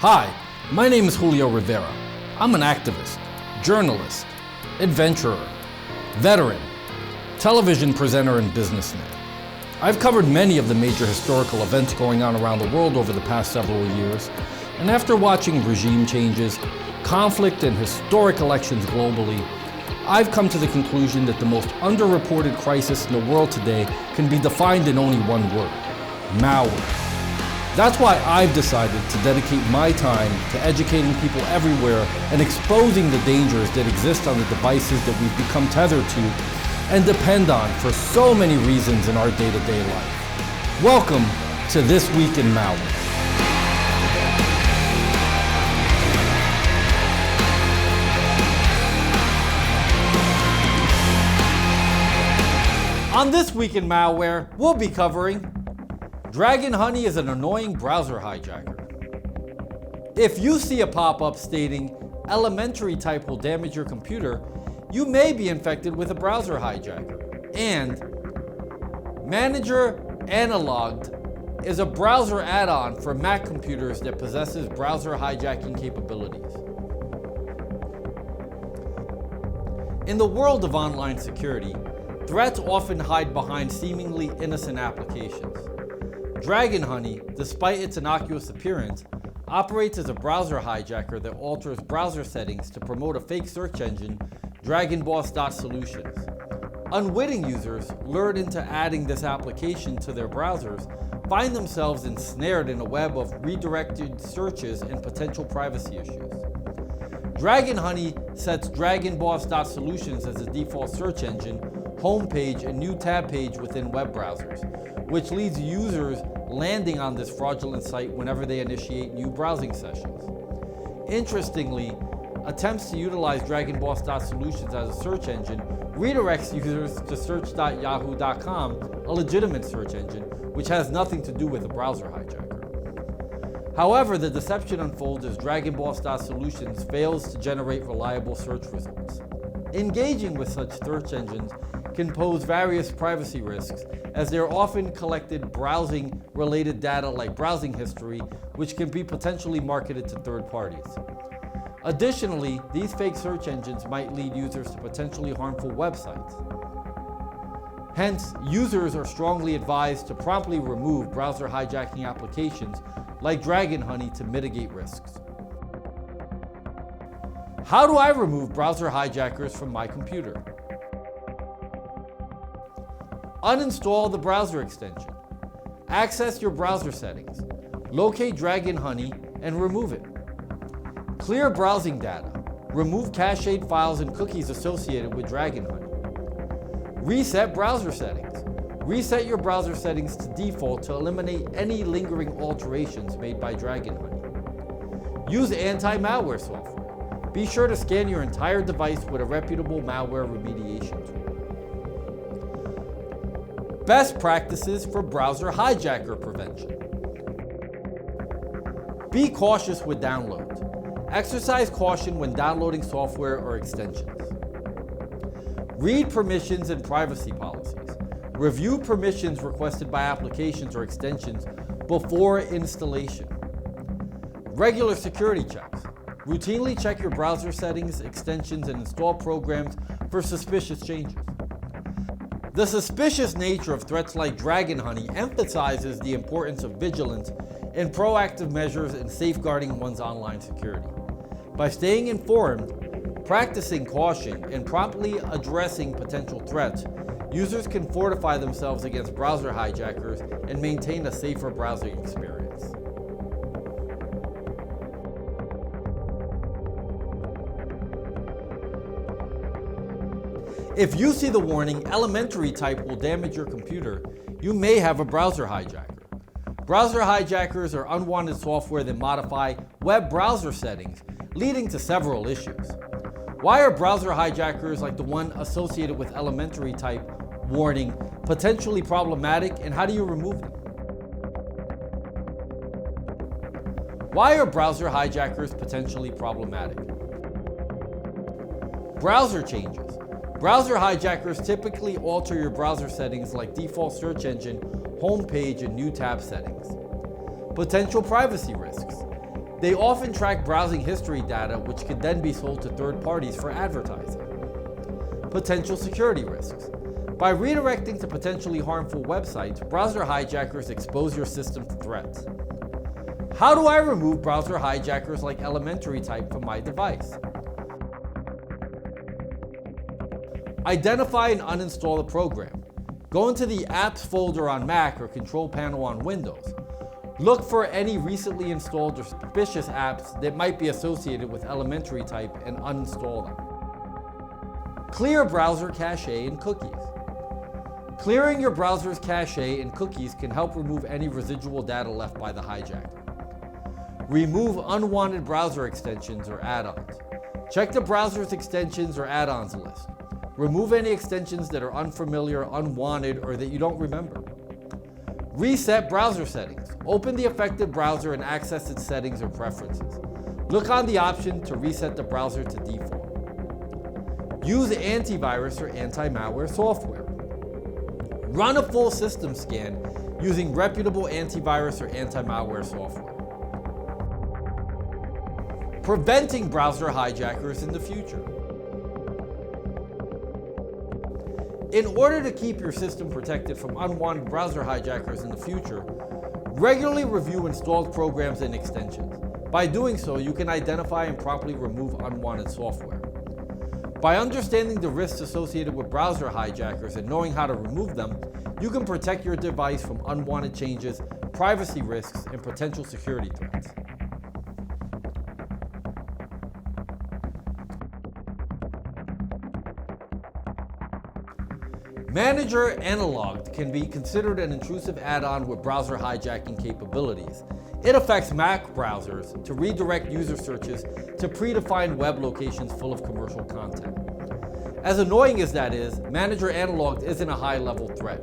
Hi, my name is Julio Rivera. I'm an activist, journalist, adventurer, veteran, television presenter, and businessman. I've covered many of the major historical events going on around the world over the past several years, and after watching regime changes, conflict, and historic elections globally, I've come to the conclusion that the most underreported crisis in the world today can be defined in only one word: malware. That's why I've decided to dedicate my time to educating people everywhere and exposing the dangers that exist on the devices that we've become tethered to and depend on for so many reasons in our day-to-day life. Welcome to This Week in Malware. On This Week in Malware, we'll be covering Dragon Honey is an annoying browser hijacker. If you see a pop-up stating ElementaryType will damage your computer, you may be infected with a browser hijacker. And ManagerAnalogd is a browser add-on for Mac computers that possesses browser hijacking capabilities. In the world of online security, threats often hide behind seemingly innocent applications. Dragon Honey, despite its innocuous appearance, operates as a browser hijacker that alters browser settings to promote a fake search engine, dragonboss.solutions. Unwitting users, lured into adding this application to their browsers, find themselves ensnared in a web of redirected searches and potential privacy issues. Dragon Honey sets dragonboss.solutions as a default search engine, homepage, and new tab page within web browsers, which leads users landing on this fraudulent site whenever they initiate new browsing sessions. Interestingly, attempts to utilize dragonboss.solutions as a search engine redirects users to search.yahoo.com, a legitimate search engine, which has nothing to do with a browser hijacker. However, the deception unfolds as dragonboss.solutions fails to generate reliable search results. Engaging with such search engines can pose various privacy risks, as they are often collected browsing-related data like browsing history, which can be potentially marketed to third parties. Additionally, these fake search engines might lead users to potentially harmful websites. Hence, users are strongly advised to promptly remove browser hijacking applications like Dragon Honey to mitigate risks. How do I remove browser hijackers from my computer? Uninstall the browser extension. Access your browser settings. Locate Dragon Honey and remove it. Clear browsing data. Remove cached files and cookies associated with Dragon Honey. Reset browser settings. Reset your browser settings to default to eliminate any lingering alterations made by Dragon Honey. Use anti-malware software. Be sure to scan your entire device with a reputable malware remediation tool. Best practices for browser hijacker prevention. Be cautious with downloads. Exercise caution when downloading software or extensions. Read permissions and privacy policies. Review permissions requested by applications or extensions before installation. Regular security checks. Routinely check your browser settings, extensions, and install programs for suspicious changes. The suspicious nature of threats like Dragon Honey emphasizes the importance of vigilance and proactive measures in safeguarding one's online security. By staying informed, practicing caution, and promptly addressing potential threats, users can fortify themselves against browser hijackers and maintain a safer browsing experience. If you see the warning, ElementaryType will damage your computer, you may have a browser hijacker. Browser hijackers are unwanted software that modify web browser settings, leading to several issues. Why are browser hijackers like the one associated with ElementaryType warning potentially problematic, and how do you remove them? Why are browser hijackers potentially problematic? Browser changes. Browser hijackers typically alter your browser settings like default search engine, homepage, and new tab settings. Potential privacy risks. They often track browsing history data, which could then be sold to third parties for advertising. Potential security risks. By redirecting to potentially harmful websites, browser hijackers expose your system to threats. How do I remove browser hijackers like ElementaryType from my device? Identify and uninstall a program. Go into the Apps folder on Mac or Control Panel on Windows. Look for any recently installed or suspicious apps that might be associated with ElementaryType and uninstall them. Clear browser cache and cookies. Clearing your browser's cache and cookies can help remove any residual data left by the hijacker. Remove unwanted browser extensions or add-ons. Check the browser's extensions or add-ons list. Remove any extensions that are unfamiliar, unwanted, or that you don't remember. Reset browser settings. Open the affected browser and access its settings or preferences. Look on the option to reset the browser to default. Use antivirus or anti-malware software. Run a full system scan using reputable antivirus or anti-malware software. Preventing browser hijackers in the future. In order to keep your system protected from unwanted browser hijackers in the future, regularly review installed programs and extensions. By doing so, you can identify and promptly remove unwanted software. By understanding the risks associated with browser hijackers and knowing how to remove them, you can protect your device from unwanted changes, privacy risks, and potential security threats. ManagerAnalogd can be considered an intrusive add-on with browser hijacking capabilities. It affects Mac browsers to redirect user searches to predefined web locations full of commercial content. As annoying as that is, ManagerAnalogd isn't a high-level threat.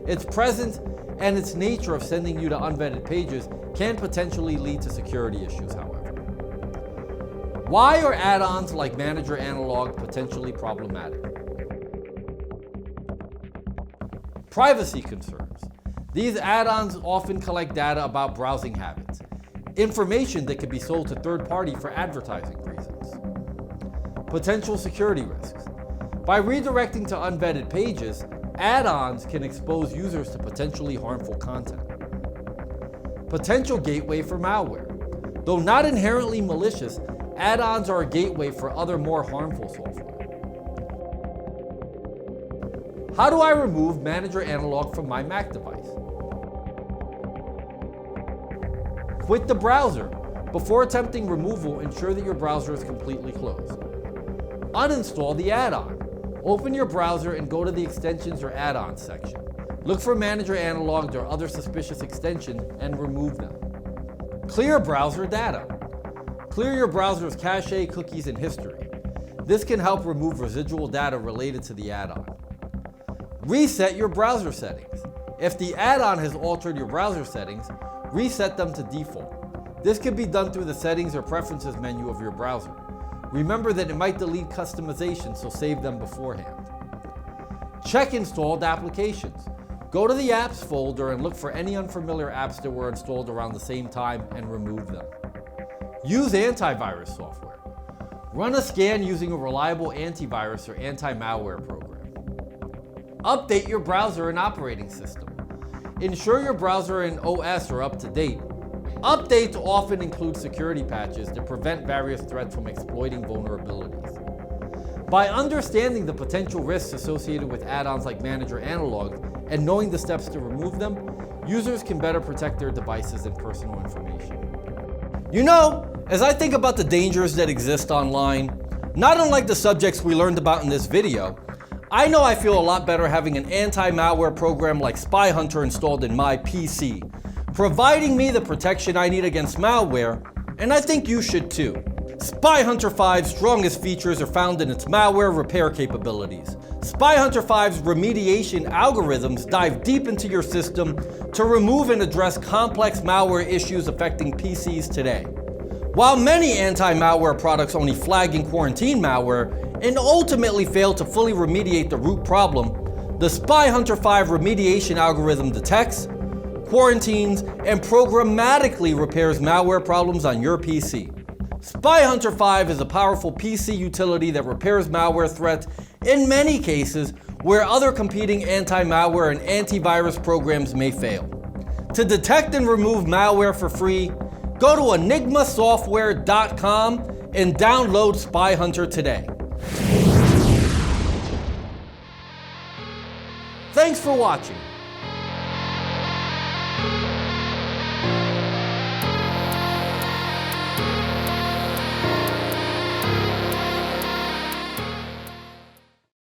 Its presence and its nature of sending you to unvetted pages can potentially lead to security issues, however. Why are add-ons like ManagerAnalogd potentially problematic? Privacy concerns. These add-ons often collect data about browsing habits, information that could be sold to third party for advertising reasons. Potential security risks. By redirecting to unvetted pages, add-ons can expose users to potentially harmful content. Potential gateway for malware. Though not inherently malicious, add-ons are a gateway for other more harmful software. How do I remove ManagerAnalogd from my Mac device? Quit the browser. Before attempting removal, ensure that your browser is completely closed. Uninstall the add-on. Open your browser and go to the Extensions or Add-ons section. Look for ManagerAnalogd or other suspicious extensions and remove them. Clear browser data. Clear your browser's cache, cookies, and history. This can help remove residual data related to the add-on. Reset your browser settings. If the add-on has altered your browser settings, reset them to default. This can be done through the Settings or Preferences menu of your browser. Remember that it might delete customizations, so save them beforehand. Check installed applications. Go to the Apps folder and look for any unfamiliar apps that were installed around the same time and remove them. Use antivirus software. Run a scan using a reliable antivirus or anti-malware program. Update your browser and operating system. Ensure your browser and OS are up to date. Updates often include security patches that prevent various threats from exploiting vulnerabilities. By understanding the potential risks associated with add-ons like ManagerAnalogd and knowing the steps to remove them, users can better protect their devices and personal information. You know, as I think about the dangers that exist online, not unlike the subjects we learned about in this video, I know I feel a lot better having an anti-malware program like Spy Hunter installed in my PC, providing me the protection I need against malware, and I think you should too. Spy Hunter 5's strongest features are found in its malware repair capabilities. Spy Hunter 5's remediation algorithms dive deep into your system to remove and address complex malware issues affecting PCs today. While many anti-malware products only flag and quarantine malware and ultimately fail to fully remediate the root problem, the Spy Hunter 5 remediation algorithm detects, quarantines, and programmatically repairs malware problems on your PC. Spy Hunter 5 is a powerful PC utility that repairs malware threats in many cases where other competing anti-malware and antivirus programs may fail. To detect and remove malware for free, go to enigmasoftware.com and download Spy Hunter today. Thanks for watching.